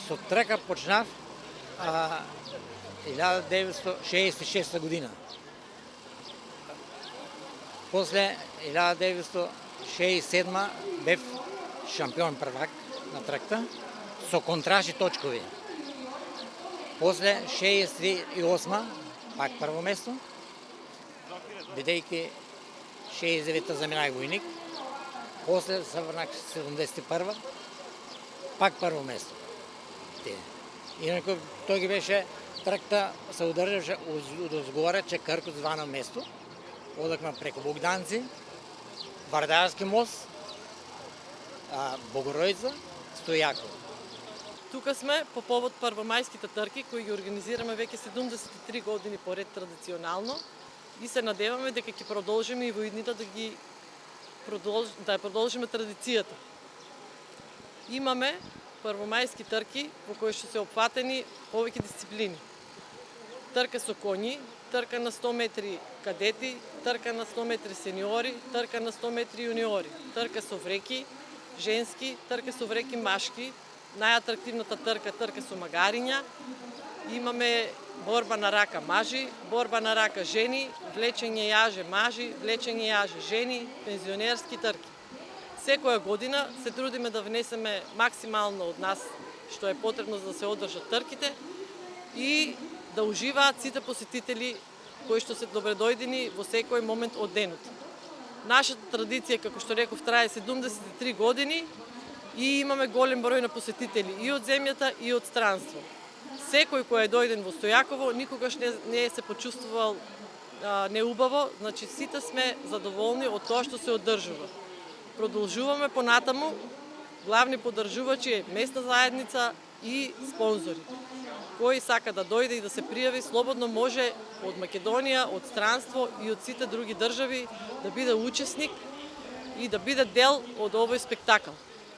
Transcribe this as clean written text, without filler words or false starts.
Со трка почнав 1966 година. После 1967 бев шампион првак на трката со контраши точкови. После 68 пак прво место, бидејќи 69-та заминах војник. После се врнах 71-ва, пак прво место. Инаку тој ги беше трката се одржаше одозгоре Чекрко звано место. Одакме преку Богданци, Вардарски мост, Богоројца, Стојаков. Тука сме по повод првомајските трки кои ги организираме веќе 73 години поред традиционално и се надеваме дека ќе продолжиме и во идните да продолжиме традицијата. Имаме првомајски трки во кои што се опфатени повеќе дисциплини. Трка со коњи, трка на 100 метри кадети, трка на 100 метри сениори, трка на 100 метри јуниори, трка со вреки женски, трка со вреки машки, најатрактивната трка со магариња. Имаме борба на рака мажи, борба на рака жени, влечење јаже мажи, влечење јаже жени, пензионерски трки. Секоја година се трудиме да внесеме максимално од нас што е потребно за да се одржат трките и да уживаат сите посетители кои што се добредојдени во секој момент од денот. Нашата традиција, како што реков, трае 73 години и имаме голем број на посетители и од земјата и од странство. Секој кој е дојден во Стојаково никогаш не се почувствувал неубаво, значи сите сме задоволни од тоа што се одржува. Продолжуваме понатаму, главни поддржувачи е местна заедница и спонзори. Кој сака да дојде и да се пријави, слободно може од Македонија, од странство и од сите други држави да биде учесник и да биде дел од овој спектакл.